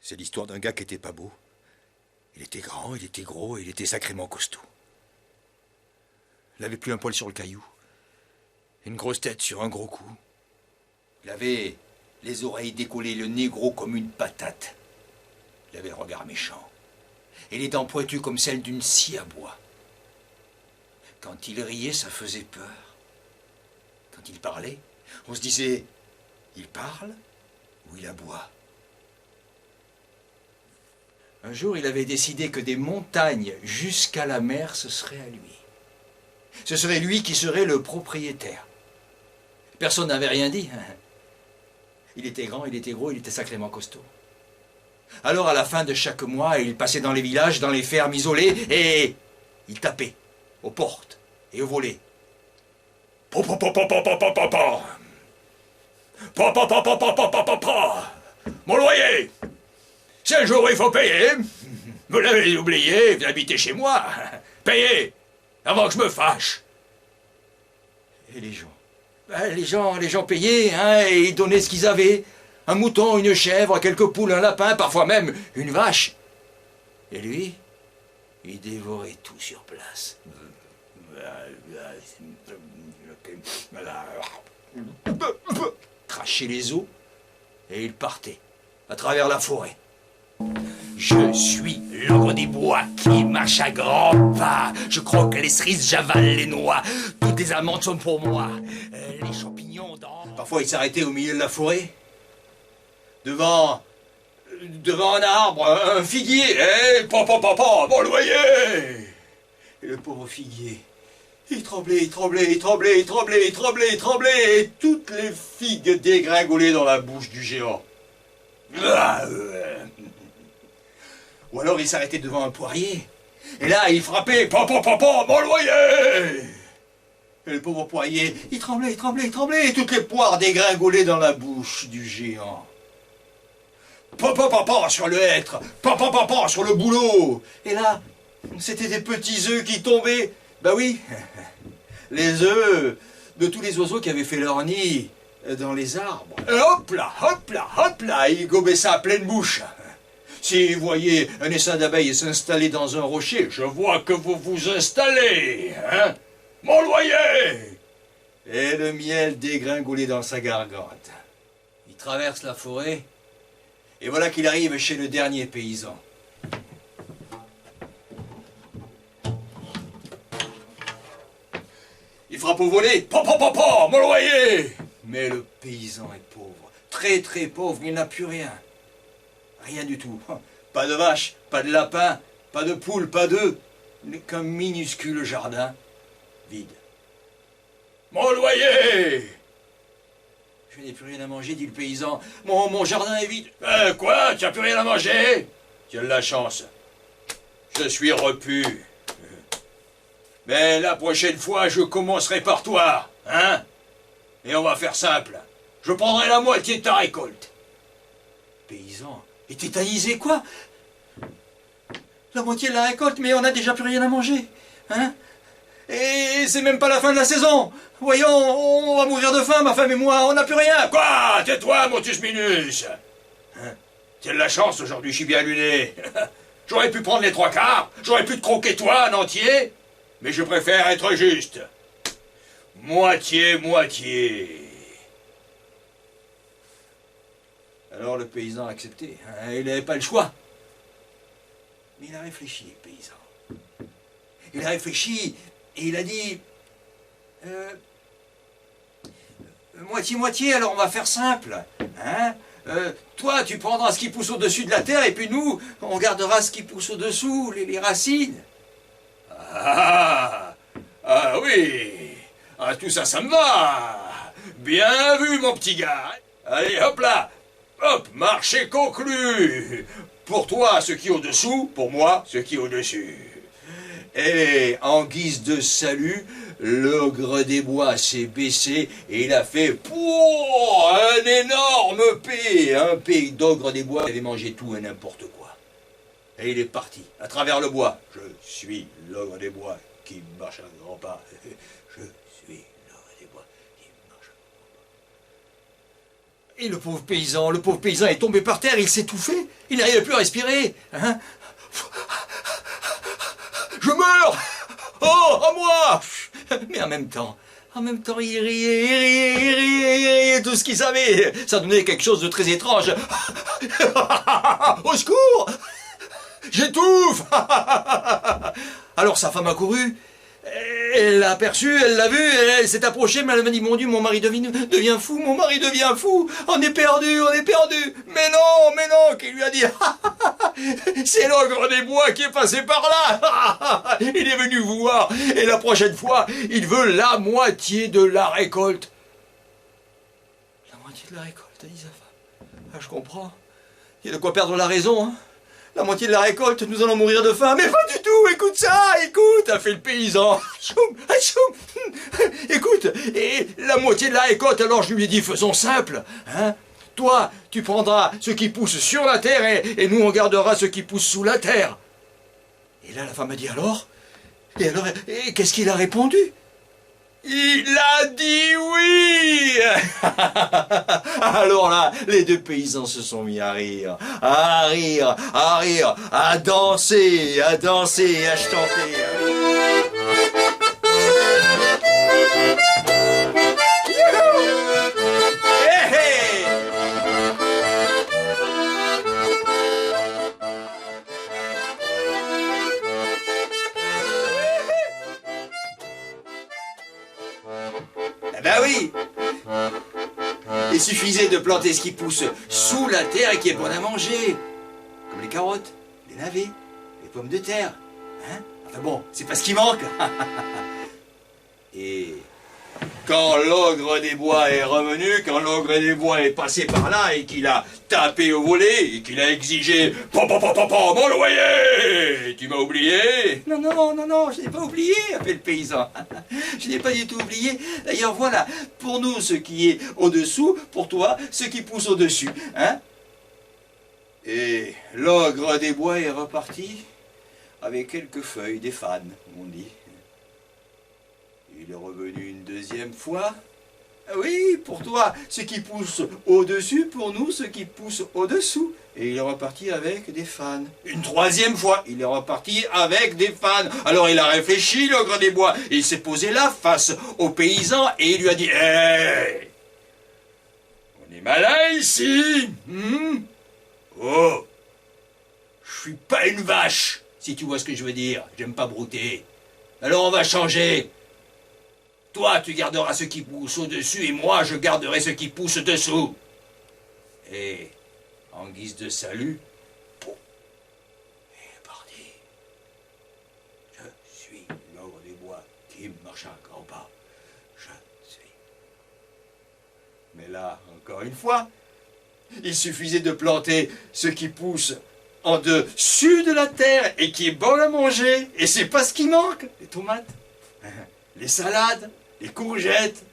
C'est l'histoire d'un gars qui était pas beau. Il était grand, il était gros, et il était sacrément costaud. Il avait plus un poil sur le caillou. Une grosse tête sur un gros cou. Il avait les oreilles décollées, le nez gros comme une patate. Il avait le regard méchant. Et les dents pointues comme celles d'une scie à bois. Quand il riait, ça faisait peur. Quand il parlait, on se disait, il parle ou il aboie? Un jour, il avait décidé que des montagnes jusqu'à la mer, ce serait à lui. Ce serait lui qui serait le propriétaire. Personne n'avait rien dit. Il était grand, il était gros, il était sacrément costaud. Alors, à la fin de chaque mois, il passait dans les villages, dans les fermes isolées, et il tapait aux portes et aux volets. Mon loyer! Si un jour il faut payer, vous l'avez oublié, vous habitez chez moi, payez, avant que je me fâche. Et les gens payaient, et ils donnaient ce qu'ils avaient. Un mouton, une chèvre, quelques poules, un lapin, parfois même une vache. Et lui, il dévorait tout sur place. Crachait les os, et il partait, à travers la forêt. Je suis l'ogre des bois qui marche à grands pas. Je croque les cerises, j'avale les noix. Toutes les amandes sont pour moi. Les champignons dans... Parfois, il s'arrêtait au milieu de la forêt. Devant un arbre, un figuier. Mon loyer! Et le pauvre figuier, il tremblait. Et toutes les figues dégringolaient dans la bouche du géant. Ou alors il s'arrêtait devant un poirier. Et là, il frappait. Mon loyer! Et le pauvre poirier, il tremblait. Et toutes les poires dégringolaient dans la bouche du géant. Sur le hêtre. Sur le bouleau. Et là, c'était des petits œufs qui tombaient. Bah oui, les œufs de tous les oiseaux qui avaient fait leur nid dans les arbres. Et hop là, il gobait ça à pleine bouche. Si vous voyez un essaim d'abeilles s'installer dans un rocher, je vois que vous vous installez, hein? Mon loyer! Et le miel dégringolé dans sa gargante. Il traverse la forêt, et voilà qu'il arrive chez le dernier paysan. Il frappe au volet, mon loyer! Mais le paysan est pauvre, très pauvre, il n'a plus rien. Rien du tout. Pas de vache, pas de lapin, pas de poule, pas d'œufs. Qu'un minuscule jardin vide. Mon loyer! Je n'ai plus rien à manger, dit le paysan. Mon jardin est vide. Quoi? Tu n'as plus rien à manger? Tu as de la chance. Je suis repu. Mais la prochaine fois, je commencerai par toi, hein? Et on va faire simple. Je prendrai la moitié de ta récolte. Paysan est tétanisé, quoi? La moitié de la récolte, mais on n'a déjà plus rien à manger, hein? Et c'est même pas la fin de la saison. Voyons, on va mourir de faim, ma femme et moi, on n'a plus rien. Quoi? Tais-toi, Motus Minus. Hein? T'as de la chance, aujourd'hui, je suis bien luné. J'aurais pu prendre les 3/4, j'aurais pu te croquer toi, en entier, mais je préfère être juste. Moitié. Alors le paysan a accepté, hein, il n'avait pas le choix. Mais il a réfléchi, le paysan. Il a réfléchi et il a dit... moitié, alors on va faire simple. Hein? Toi, tu prendras ce qui pousse au-dessus de la terre et puis nous, on gardera ce qui pousse au-dessous, les racines. Ah oui. Tout ça, ça me va. Bien vu, mon petit gars. Allez, hop là. Hop, marché conclu. Pour toi, ce qui est au-dessous, pour moi, ce qui est au-dessus. Et en guise de salut, l'ogre des bois s'est baissé et il a fait un énorme P, un P d'ogre des bois. Il avait mangé tout et n'importe quoi. Et il est parti, à travers le bois. Je suis l'ogre des bois qui marche à grands pas. Je suis l'ogre des bois qui marche à Et le pauvre paysan est tombé par terre, il s'étouffait, il n'arrivait plus à respirer. Hein? Je meurs! Oh, à moi! Mais en même temps, il riait, tout ce qu'il savait. Ça donnait quelque chose de très étrange. Au secours! J'étouffe! Alors sa femme a couru. Elle l'a aperçu, elle l'a vu, elle s'est approchée, mais elle m'a dit, mon Dieu, mon mari devient fou, mon mari devient fou, on est perdu. Mais non, qui lui a dit, c'est l'ogre des bois qui est passé par là. Il est venu vous voir, et la prochaine fois, il veut la moitié de la récolte. La moitié de la récolte, a dit sa femme. Ah, je comprends. Il y a de quoi perdre la raison, hein. La moitié de la récolte, nous allons mourir de faim. Mais pas du tout, écoute ça, a fait le paysan. Écoute, et la moitié de la récolte, alors je lui ai dit, faisons simple, hein. Toi, tu prendras ce qui pousse sur la terre et nous on gardera ce qui pousse sous la terre. Et là, la femme a dit alors, et qu'est-ce qu'il a répondu? Il a dit oui. Alors là, les deux paysans se sont mis à rire, à danser, à chanter. Hey, hey. Ben oui, il suffisait de planter ce qui pousse sous la terre et qui est bon à manger, comme les carottes, les navets, les pommes de terre. Hein? Enfin bon, c'est pas ce qui manque. Et quand l'ogre des bois est revenu, quand l'ogre des bois est passé par là et qu'il a tapé au volet et qu'il a exigé « mon loyer, tu m'as oublié ?» Non, je n'ai pas oublié, a fait le paysan. Je n'ai pas du tout oublié. D'ailleurs, voilà, pour nous, ce qui est au-dessous, pour toi, ce qui pousse au-dessus. Hein? Et l'ogre des bois est reparti avec quelques feuilles, des fans, on dit. Il est revenu une deuxième fois. Oui, pour toi, ce qui pousse au-dessus, pour nous, ce qui pousse au-dessous. Et il est reparti avec des fans. Une troisième fois, il est reparti avec des fans. Alors il a réfléchi, l'ogre des bois. Il s'est posé là, face au paysan, et il lui a dit « Hey, on est malin ici. Oh, je suis pas une vache, si tu vois ce que je veux dire. J'aime pas brouter. Alors on va changer. Toi, tu garderas ce qui pousse au-dessus et moi, je garderai ce qui pousse dessous. » Et, en guise de salut, pouf, il est parti. Je suis l'ogre des bois qui marche à grands pas. Je suis. Mais là, encore une fois, il suffisait de planter ce qui pousse en dessus de la terre et qui est bon à manger. Et c'est pas ce qui manque. Les tomates, les salades, les courgettes,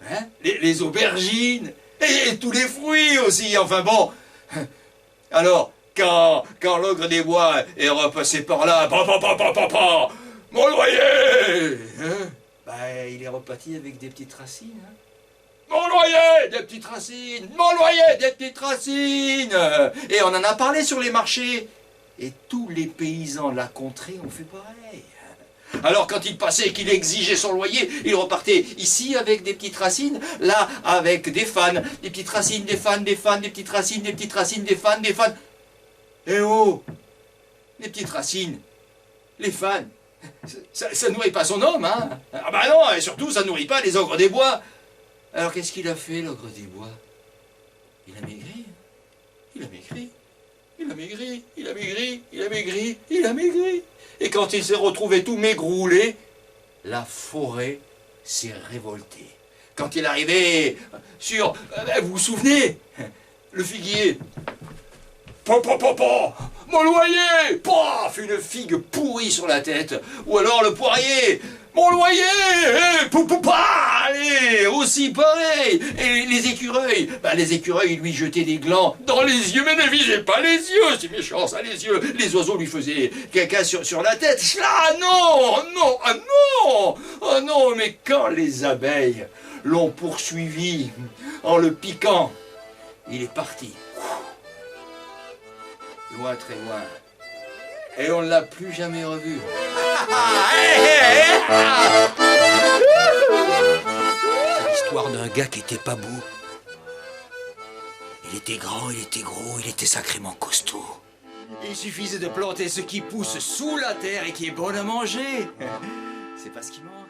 hein, les aubergines, et tous les fruits aussi, enfin bon. Alors, quand l'ogre des bois est repassé par là, mon loyer, hein, bah, il est reparti avec des petites racines. Hein. Mon loyer, des petites racines, mon loyer, des petites racines. Et on en a parlé sur les marchés. Et tous les paysans de la contrée ont fait pareil. Alors quand il passait et qu'il exigeait son loyer, il repartait ici avec des petites racines, là avec des fans, des petites racines, des fans, des fans, des petites racines, des petites racines, des fans, des fans. Eh oh, les petites racines, les fans, ça nourrit pas son homme, hein. Ah bah non, et surtout ça nourrit pas les ogres des bois. Alors qu'est-ce qu'il a fait, l'ogre des bois? Il a maigri, il a maigri, il a maigri, il a maigri, il a maigri, il a maigri. Et quand il s'est retrouvé tout maigroulé, la forêt s'est révoltée. Quand il est arrivé sur... vous vous souvenez? Le figuier. Mon loyer! Paf! Une figue pourrie sur la tête. Ou alors le poirier. Mon loyer! Allez, aussi pareil. Et les écureuils. Les écureuils lui jetaient des glands dans les yeux, mais ne visez pas les yeux, c'est méchant ça, les yeux. Les oiseaux lui faisaient caca sur la tête. Ah non! Non! Ah non! Ah non! Mais quand les abeilles l'ont poursuivi en le piquant, il est parti. Loin, très loin. Et on ne l'a plus jamais revu. C'est l'histoire d'un gars qui était pas beau. Il était grand, il était gros, il était sacrément costaud. Il suffisait de planter ce qui pousse sous la terre et qui est bon à manger. C'est pas ce qu'il mange.